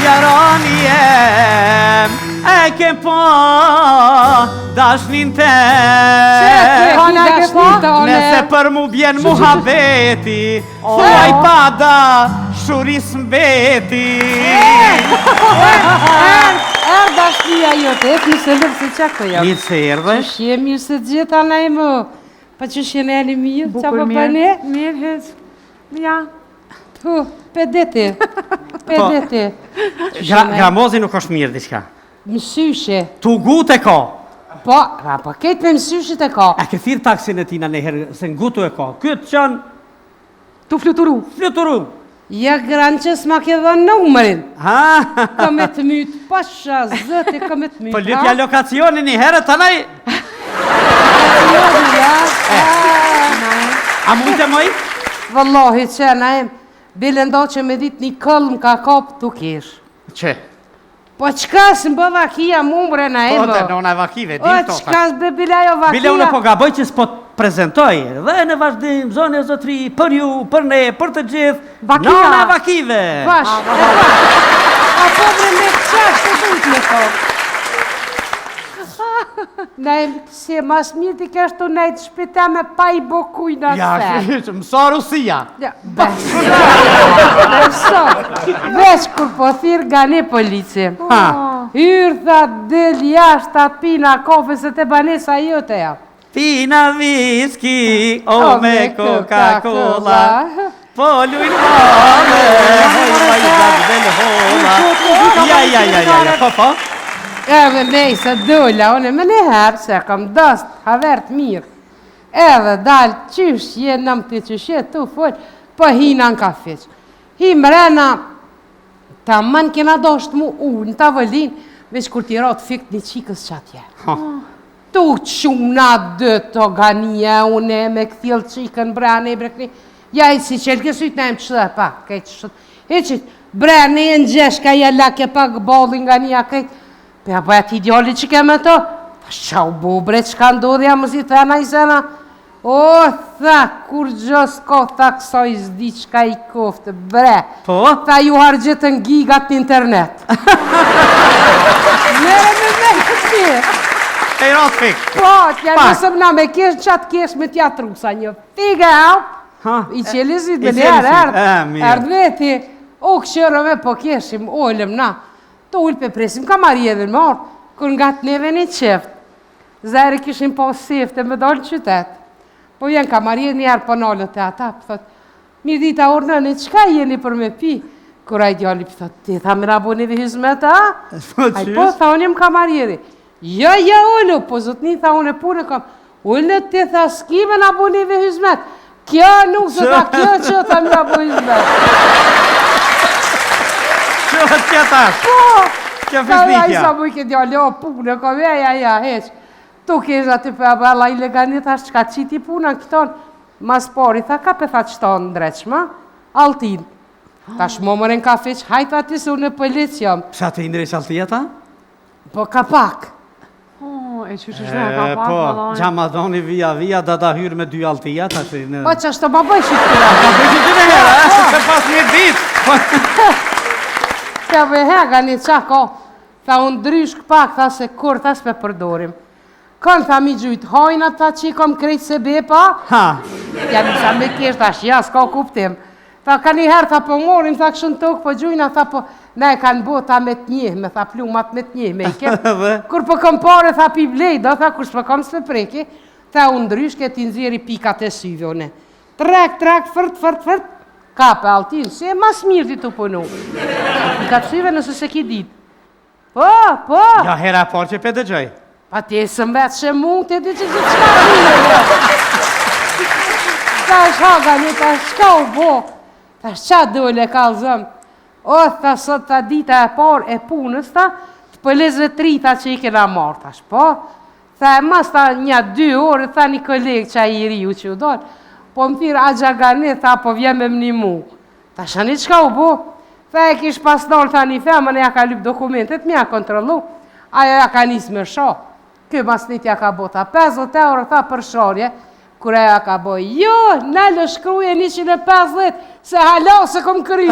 Jarani jem, e ke po dashnin te. Nese për mu bjen muhabeti, thuaj pada shuris mbeti. Dashnia jote, mirë se lëpë se qako jam. Mirë se erdhesh. Që mirë se gjitha na e më. Pa që shene e një mirë, qa për bëne? Mirë, heq. Ja. Pedete. Pedete. Gramozi nuk është mirë diçka. Mësyshe. Tu gute ka. Po, pa ketë me mësyshit e ka. A ke thirë taksin e tina nëherë, se ngutu e ka. Këtë qanë... Tu fluturu. Fluturu. Ja granë që s'ma ke dhënë numërin. Ha? Ka me të mytë, pasha, zëti ka me të mytë. Po lytja lokacionin i herë të naj... A mund të moj? Vëllohi që na em, bile ndo që me dit një këllë ka kopë të kesh. Që? Po qka së më vakia mumre na em, Po të nona vakive, dim o to. qka së be bile ajo vakia. Bile unë po gaboj që s'po prezentoj, dhe në vazhdim, zonë e zotri, për ju, për ne, për të gjithë, nona vakive. Vash, e vash. A po bre me qash të dujt me kopë. Na em, si e mas mirë t'i kesh të nejtë shpita me pa i bokuj në sferë. Ja, mësa Rusia. Veç kur po thirë nga një polici. Hyrë tha del jashtë atë pina kofe se te banesa jote ja. Pina viski, o me Coca-Cola, po lujnë vame, hojma i zabdel hola. Ja, po. Edhe nej se dolla, one me neherë se kam dëst, havert mirë. Edhe dalë qysh jenë në më të qyshet të folë, po hina në kafeq. Hi mrena, ta mën kena dosht mu unë të vëllin, veç kur t'i ratë fikt një qikës qatje. Tu quna dë të gania, une me këthil qikën brane i brekni. Ja i si qelë kësujt në emë qëtë, pa, kejtë qëtë. E qëtë, brane e në gjeshka, ja lake pak bolin nga një kejtë. Për ja bëjat ideali që kemë të, qa u bu bre, qka ndodhja më si thena i sena. O, tha, kur gjës ko, tha kësoj zdi qka i koftë, bre. Po? Tha ju hargjitën gigat në internet. Mere me këtë mirë. E i ratë fik. Po, t'ja nësëm na me kesh qatë kesh me t'ja trusa një figa, i qelizit me njerë, erdë veti, o këshërëve po keshim, olëm na. Të ullë për presim kamarjeve në marë, kër nga të neve një qeft. Zere kishim po sefte me dalë në qytet. Po vjen kamarje njerë për nalët e ata, për thot, mirë dita urnëni, qka jeni për me pi? Kër a i djali për thot, ti tha me rabonive hizmet, a? A i po, tha unë jem kamarjeri. Ja, ullu, po zotni, tha unë e punë kam. Ullë, ti tha, s'ki me rabonive hizmet. Kja nuk se tha, kjo që tha me rabonive hizmet. Që që tash? Po! Që fisnikja? A i sa mujke djali, o punë, ko ja, heq. Tu kesh aty për abala i leganit, ashtë qka qiti puna këton. Mas pori, tha, ka për tha qëton ndreqma? Altin. Ta shmomëren ka feq, hajtë ati se unë e pëllit jam. Psa të indreq altia ta? Po ka pak. E që që shdo ka pak, po, gjamadoni via, da hyrë me 2 altia, ta që... Po që ashtë të ma bëj shqiptira. Ma bëj shqiptira njëra, se pas një dit. Të me hega një qako, tha unë dryshk pak, tha se kur tha s'pe përdorim. Kanë tha mi gjujtë, hojna ta që i kom krejtë se bepa? Ha! Ja nisa me kesh, tha shja, s'ka kuptim. Tha ka një herë, tha po morim, tha këshën tokë, po gjujna, tha po, ne kanë bo, tha me t'njihme, tha plumat me t'njihme i kem. Kur po kom pare, tha pi blejda, tha kur s'po kom s'pe preki, tha unë dryshke t'i nxjeri pikat e syvjone. Trek, fërt, kape altin, se e mas mirë ti të punu. Pikat syve nëse se ki dit. Po. Ja, hera por që pe dëgjoj. Pa ti e së mbetë që mund të di që qka dhine. Ta shhaga një, ta shka u bo. Ta shqa dole kalzëm. O, ta sot ta dita e par e punës ta, të pëllezve trita që i kena marrë, tash, po. Tha e mas ta një 2 orë, tha një kolegë që a i riu që u dorë. Po më thirë a gjagane, tha po vjem me më një mu. Ta shani qka u bo? Tha e kish pas nërë, tha një femën e ja ka lyp dokumentet, mi ja kontrolu. Aja ja ka njës me sho. Kjo mas një tja ka bo, tha 50 euro, tha për sharje. Kure ja ka bo, jo, në lë shkruje 150, se hala se kom kry.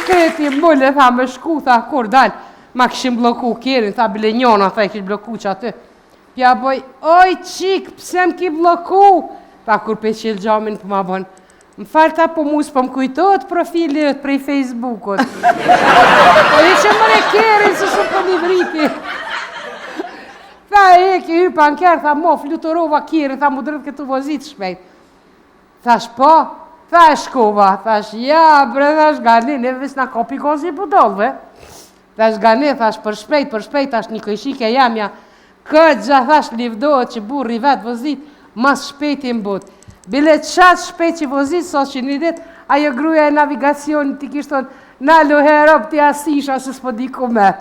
shkreti mulle, tha me shku, tha kur dal, ma këshim bloku kjerin, tha bile njona, tha i kish bloku që aty. Pja boj, oj qik, pse m'ki bloku? Tha kur pe qilë gjamin për ma bon, më falë ta po mu s'po m'kujtojt profilit prej Facebookot. Po e që mëre kjerin se së për një vriti. Tha e ki hypa në kjerë, tha mo fluturova kjerin, tha mu drët këtu vozit shpejt. Thash po, thash shkova, thash ja bre, thash gani, ne vis na kopi kozi budolve. Thash gani, thash për shpejt, thash një kojshike jamja, këtë gja thash livdohet që burri vetë vozit, mas shpejt i mbut. Bile qatë shpejt që vozit, sos që një dit, ajo gruja e navigacion t'i kishton, na loherop t'i asisha se s'po di ku me.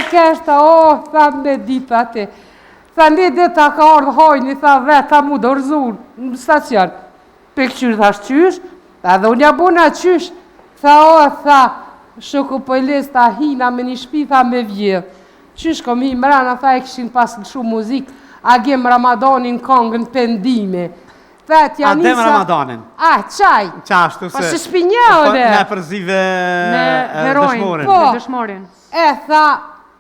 Kështë, tha me dita ti. Tha një dita ka ardhë hojni, tha vetë, tha mu dorëzun në stacion. Pe këqyrë, thash qysh, tha dhe unë jabuna qysh, tha, shoku pëjles, tha hina me një shpi, tha me vjedh. Qysh kom hi mrena, tha e këshin pas shumë muzik, agem Ramadanin kongën pendime. Tha t'ja nisa... Adem Ramadanin? Qaj. Qashtu se... Po se shpinjone. Ne përzive dëshmorin. Me dëshmorin. Tha,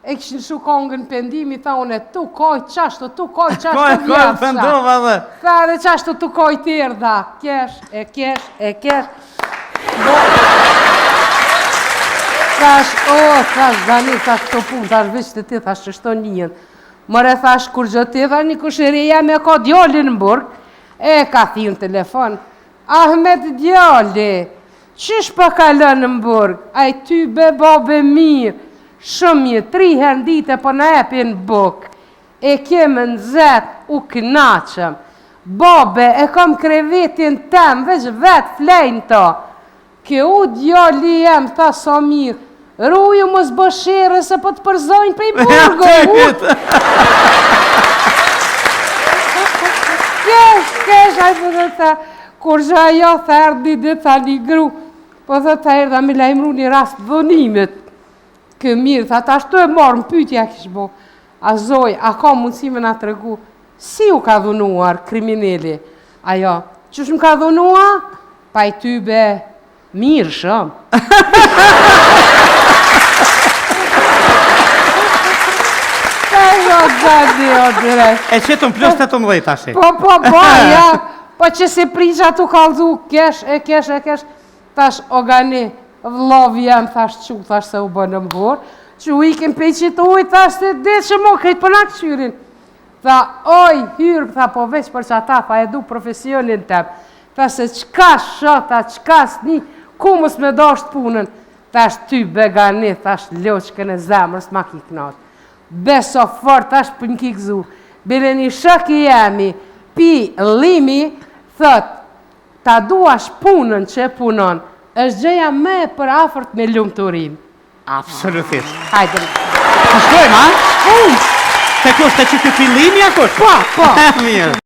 e këshin shu kongën pendimi, tha une, tu koj qashtu, tu koj qashtu Koj vjafsha. pëndova dhe. Tha dhe qashtu tu koj tërda, kesh. Thash, thash, Dani, thash, të pun, thash, veç të ti, thash, që shto njën. Mëre, thash, kur gjë ti, thash, një kusheria me ka djallin në burg, e ka thi në telefon, Ahmet djalli, qysh pa kalën në burg, aj ty be babe mirë, shumë mirë, 3 herë dite po në epin buk, e kemë në zetë, u knaqëm, babe, e kam krevetin tem, veç vetë flejnë ta, ke u djalli jem, tha sa mirë, ruju mos bëshere se po të përzojnë prej burgë. Kesh, aj po dhe ta, kur zha jo therdi dhe ta një gru, po dhe ta erda me lajmru një rast dhonimet. Kë mirë, tha ta shtu e marë, më pytja kish bo, a zoj, a ka mundësi me nga të regu, si u ka dhunuar krimineli? Ajo, qësh më ka dhunuar? Pa i ty be, mirë shumë. E qëtëm plus 18 ashe. Po, ja. Po që se prisha tu kalzu, kesh, tash ogani, vlovi jem, thash që, thash se u bënë më vorë, që u ikim pe qitë uj, thash se dhe që mo krejt për nga këqyrin. Tha, oj, hyrë, tha, po veç për që ata, tha, edu profesionin tem. Tha se qka shota, qka s'ni, ku mës me dasht punën. Thash ty begani, thash loqkën e zemrës ma ki knatë. Beso fort, thash për në kikzu. Bile një shëki jemi, pi limi, thët, ta duash punën që e punon, është gjëja me për afërt me lumëturin. Absolutisht. Hajde. Të shkojmë, a? Te kush, te që të filimi, a kush? Po. Mirë.